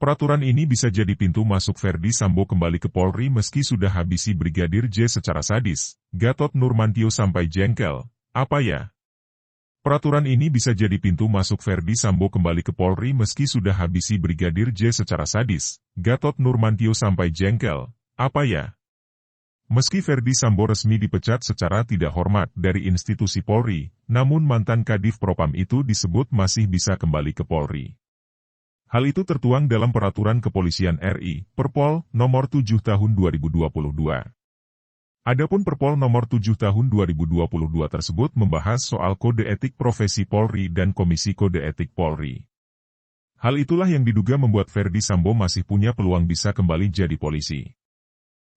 Peraturan ini bisa jadi pintu masuk Ferdy Sambo kembali ke Polri meski sudah habisi Brigadir J secara sadis. Gatot Nurmantio sampai jengkel. Apa ya? Peraturan ini bisa jadi pintu masuk Ferdy Sambo kembali ke Polri meski sudah habisi Brigadir J secara sadis. Gatot Nurmantio sampai jengkel. Apa ya? Meski Ferdy Sambo resmi dipecat secara tidak hormat dari institusi Polri, namun mantan Kadif Propam itu disebut masih bisa kembali ke Polri. Hal itu tertuang dalam Peraturan Kepolisian RI, Perpol, Nomor 7 Tahun 2022. Adapun Perpol Nomor 7 Tahun 2022 tersebut membahas soal Kode Etik Profesi Polri dan Komisi Kode Etik Polri. Hal itulah yang diduga membuat Ferdy Sambo masih punya peluang bisa kembali jadi polisi.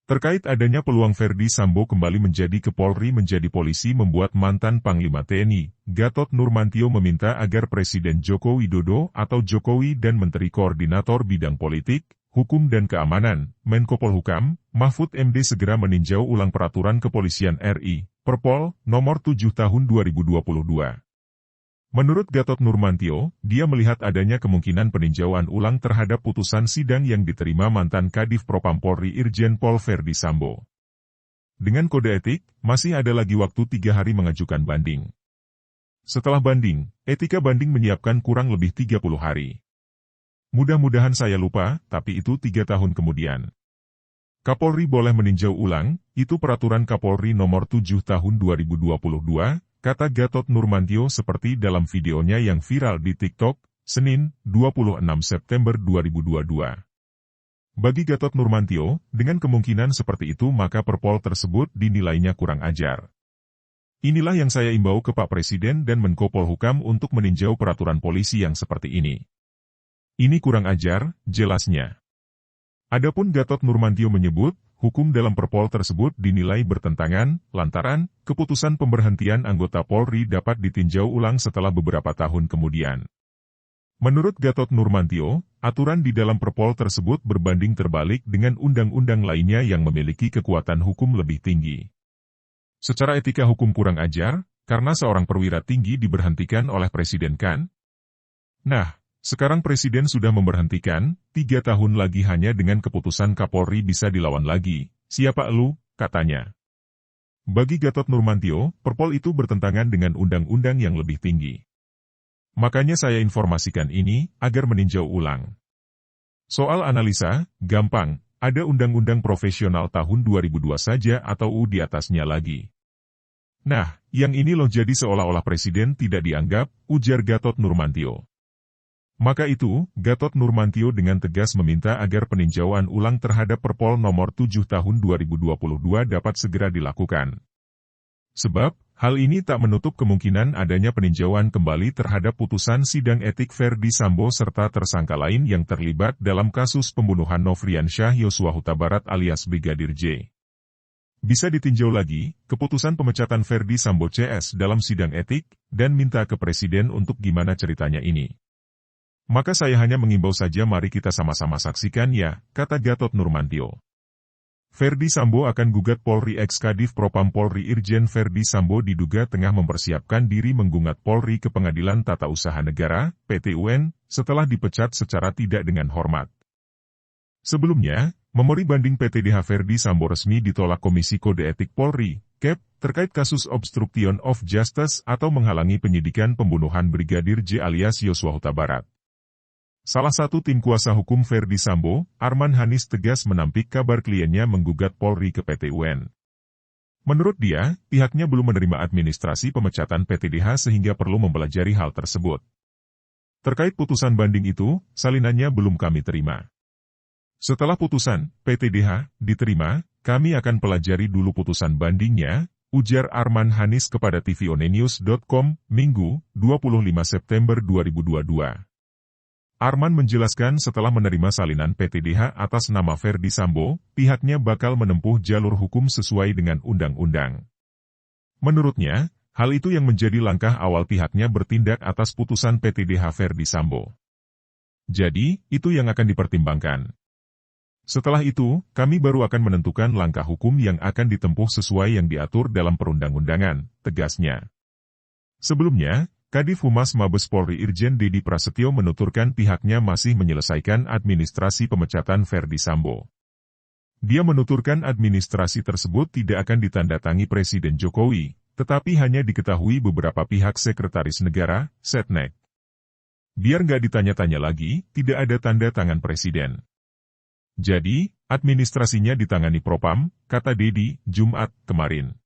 Terkait adanya peluang Ferdy Sambo kembali menjadi ke Polri menjadi polisi membuat mantan Panglima TNI, Gatot Nurmantio meminta agar Presiden Joko Widodo atau Jokowi dan Menteri Koordinator Bidang Politik, Hukum dan Keamanan, Menko Polhukam, Mahfud MD segera meninjau ulang Peraturan Kepolisian RI, Perpol, Nomor 7 Tahun 2022. Menurut Gatot Nurmantio, dia melihat adanya kemungkinan peninjauan ulang terhadap putusan sidang yang diterima mantan Kadif Propam Polri Irjen Pol Ferdy Sambo. Dengan kode etik, masih ada lagi waktu 3 hari mengajukan banding. Setelah banding, etika banding menyiapkan kurang lebih 30 hari. Mudah-mudahan saya lupa, tapi itu 3 tahun kemudian. Kapolri boleh meninjau ulang, itu Peraturan Kapolri Nomor 7 Tahun 2022, kata Gatot Nurmantio seperti dalam videonya yang viral di TikTok, Senin, 26 September 2022. Bagi Gatot Nurmantio, dengan kemungkinan seperti itu maka Perpol tersebut dinilainya kurang ajar. Inilah yang saya imbau ke Pak Presiden dan Menko Polhukam untuk meninjau peraturan polisi yang seperti ini. Ini kurang ajar, jelasnya. Adapun Gatot Nurmantio menyebut, hukum dalam Perpol tersebut dinilai bertentangan, lantaran, keputusan pemberhentian anggota Polri dapat ditinjau ulang setelah beberapa tahun kemudian. Menurut Gatot Nurmantio, aturan di dalam Perpol tersebut berbanding terbalik dengan undang-undang lainnya yang memiliki kekuatan hukum lebih tinggi. Secara etika hukum kurang ajar, karena seorang perwira tinggi diberhentikan oleh Presiden kan? Nah, sekarang Presiden sudah memberhentikan, 3 tahun lagi hanya dengan keputusan Kapolri bisa dilawan lagi. Siapa elu, katanya. Bagi Gatot Nurmantio, Perpol itu bertentangan dengan undang-undang yang lebih tinggi. Makanya saya informasikan ini, agar meninjau ulang. Soal analisa, gampang, ada Undang-Undang Profesional tahun 2002 saja atau di atasnya lagi. Nah, yang ini loh jadi seolah-olah Presiden tidak dianggap, ujar Gatot Nurmantio. Maka itu, Gatot Nurmantio dengan tegas meminta agar peninjauan ulang terhadap Perpol Nomor 7 Tahun 2022 dapat segera dilakukan. Sebab, hal ini tak menutup kemungkinan adanya peninjauan kembali terhadap putusan sidang etik Ferdy Sambo serta tersangka lain yang terlibat dalam kasus pembunuhan Nofrian Syah Yosua Huta Barat alias Brigadir J. Bisa ditinjau lagi, keputusan pemecatan Ferdy Sambo CS dalam sidang etik, dan minta ke Presiden untuk gimana ceritanya ini. Maka saya hanya mengimbau saja mari kita sama-sama saksikan ya, kata Gatot Nurmantio. Ferdy Sambo akan gugat Polri. Ex-Kadif Propam Polri Irjen Ferdy Sambo diduga tengah mempersiapkan diri menggugat Polri ke Pengadilan Tata Usaha Negara, PT-UN, setelah dipecat secara tidak dengan hormat. Sebelumnya, memori banding PTDH Ferdy Sambo resmi ditolak Komisi Kode Etik Polri, KEP, terkait kasus obstruction of justice atau menghalangi penyidikan pembunuhan Brigadir J alias Yosua Huta Barat. Salah satu tim kuasa hukum Ferdy Sambo, Arman Hanis tegas menampik kabar kliennya menggugat Polri ke PT-UN. Menurut dia, pihaknya belum menerima administrasi pemecatan PTDH sehingga perlu mempelajari hal tersebut. Terkait putusan banding itu, salinannya belum kami terima. Setelah putusan PTDH diterima, kami akan pelajari dulu putusan bandingnya, ujar Arman Hanis kepada tvonnews.com, Minggu, 25 September 2022. Arman menjelaskan setelah menerima salinan PTDH atas nama Ferdy Sambo, pihaknya bakal menempuh jalur hukum sesuai dengan undang-undang. Menurutnya, hal itu yang menjadi langkah awal pihaknya bertindak atas putusan PTDH Ferdy Sambo. Jadi, itu yang akan dipertimbangkan. Setelah itu, kami baru akan menentukan langkah hukum yang akan ditempuh sesuai yang diatur dalam perundang-undangan, tegasnya. Sebelumnya, Kadif Humas Mabes Polri Irjen Dedi Prasetyo menuturkan pihaknya masih menyelesaikan administrasi pemecatan Ferdy Sambo. Dia menuturkan administrasi tersebut tidak akan ditandatangi Presiden Jokowi, tetapi hanya diketahui beberapa pihak Sekretaris Negara, Setnek. Biar nggak ditanya-tanya lagi, tidak ada tanda tangan Presiden. Jadi, administrasinya ditangani Propam, kata Dedi, Jumat kemarin.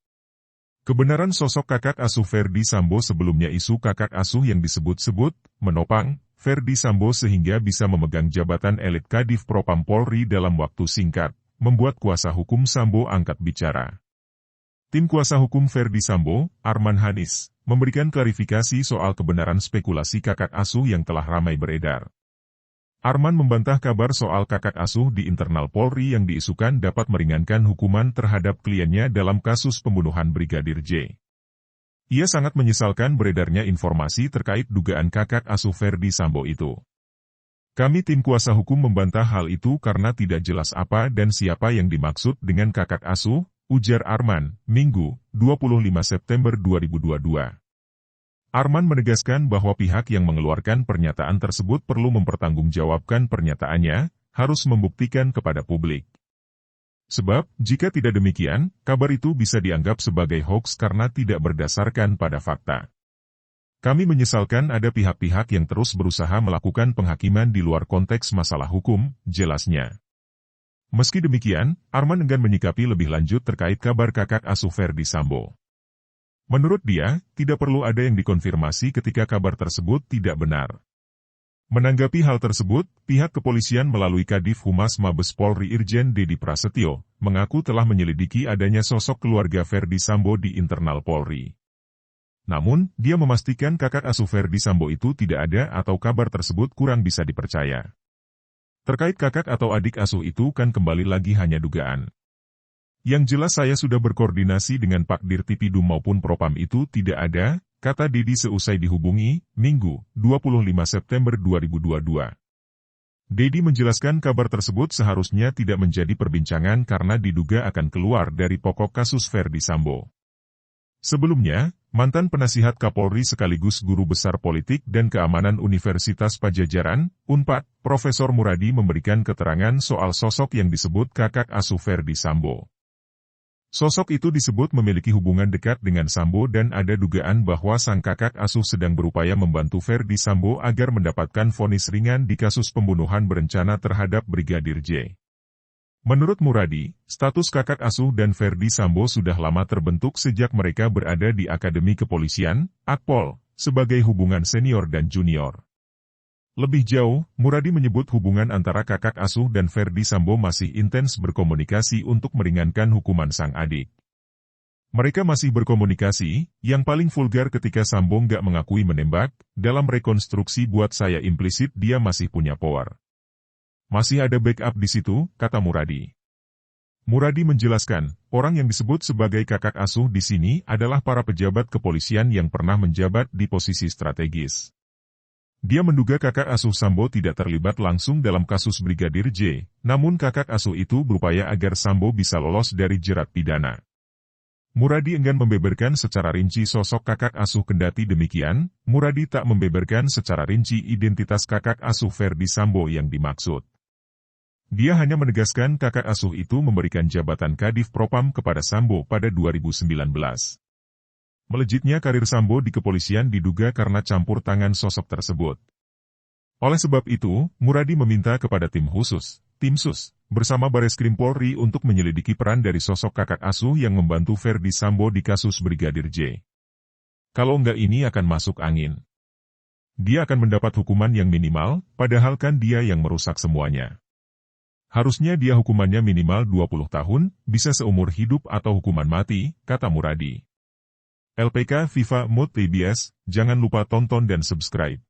Kebenaran sosok kakak asuh Ferdy Sambo sebelumnya isu kakak asuh yang disebut-sebut, menopang, Ferdy Sambo sehingga bisa memegang jabatan elit Kadif Propam Polri dalam waktu singkat, membuat kuasa hukum Sambo angkat bicara. Tim kuasa hukum Ferdy Sambo, Arman Hanis, memberikan klarifikasi soal kebenaran spekulasi kakak asuh yang telah ramai beredar. Arman membantah kabar soal kakak asuh di internal Polri yang diisukan dapat meringankan hukuman terhadap kliennya dalam kasus pembunuhan Brigadir J. Ia sangat menyesalkan beredarnya informasi terkait dugaan kakak asuh Ferdy Sambo itu. Kami tim kuasa hukum membantah hal itu karena tidak jelas apa dan siapa yang dimaksud dengan kakak asuh, ujar Arman, Minggu, 25 September 2022. Arman menegaskan bahwa pihak yang mengeluarkan pernyataan tersebut perlu mempertanggungjawabkan pernyataannya, harus membuktikan kepada publik. Sebab, jika tidak demikian, kabar itu bisa dianggap sebagai hoaks karena tidak berdasarkan pada fakta. Kami menyesalkan ada pihak-pihak yang terus berusaha melakukan penghakiman di luar konteks masalah hukum, jelasnya. Meski demikian, Arman enggan menyikapi lebih lanjut terkait kabar kakak asuh Ferdy Sambo. Menurut dia, tidak perlu ada yang dikonfirmasi ketika kabar tersebut tidak benar. Menanggapi hal tersebut, pihak kepolisian melalui Kadif Humas Mabes Polri Irjen Dedi Prasetyo, mengaku telah menyelidiki adanya sosok keluarga Ferdy Sambo di internal Polri. Namun, dia memastikan kakak asuh Ferdy Sambo itu tidak ada atau kabar tersebut kurang bisa dipercaya. Terkait kakak atau adik asuh itu kan kembali lagi hanya dugaan. Yang jelas saya sudah berkoordinasi dengan Pak Dirtipidum maupun Propam itu tidak ada, kata Dedi seusai dihubungi, Minggu, 25 September 2022. Dedi menjelaskan kabar tersebut seharusnya tidak menjadi perbincangan karena diduga akan keluar dari pokok kasus Ferdy Sambo. Sebelumnya, mantan penasihat Kapolri sekaligus guru besar politik dan keamanan Universitas Padjadjaran, Unpad, Profesor Muradi memberikan keterangan soal sosok yang disebut kakak asuh Ferdy Sambo. Sosok itu disebut memiliki hubungan dekat dengan Sambo dan ada dugaan bahwa sang kakak asuh sedang berupaya membantu Ferdy Sambo agar mendapatkan vonis ringan di kasus pembunuhan berencana terhadap Brigadir J. Menurut Muradi, status kakak asuh dan Ferdy Sambo sudah lama terbentuk sejak mereka berada di Akademi Kepolisian, Akpol, sebagai hubungan senior dan junior. Lebih jauh, Muradi menyebut hubungan antara kakak asuh dan Ferdy Sambo masih intens berkomunikasi untuk meringankan hukuman sang adik. Mereka masih berkomunikasi, yang paling vulgar ketika Sambo nggak mengakui menembak, dalam rekonstruksi buat saya implisit dia masih punya power. Masih ada backup di situ, kata Muradi. Muradi menjelaskan, orang yang disebut sebagai kakak asuh di sini adalah para pejabat kepolisian yang pernah menjabat di posisi strategis. Dia menduga kakak asuh Sambo tidak terlibat langsung dalam kasus Brigadir J, namun kakak asuh itu berupaya agar Sambo bisa lolos dari jerat pidana. Muradi enggan membeberkan secara rinci sosok kakak asuh kendati demikian, Muradi tak membeberkan secara rinci identitas kakak asuh Ferdy Sambo yang dimaksud. Dia hanya menegaskan kakak asuh itu memberikan jabatan Kadif Propam kepada Sambo pada 2019. Melejitnya karir Sambo di kepolisian diduga karena campur tangan sosok tersebut. Oleh sebab itu, Muradi meminta kepada tim khusus, Tim Sus, bersama Bareskrim Polri untuk menyelidiki peran dari sosok kakak asuh yang membantu Ferdy Sambo di kasus Brigadir J. Kalau enggak ini akan masuk angin. Dia akan mendapat hukuman yang minimal, padahal kan dia yang merusak semuanya. Harusnya dia hukumannya minimal 20 tahun, bisa seumur hidup atau hukuman mati, kata Muradi. LPK Viva Mode TBS, jangan lupa tonton dan subscribe.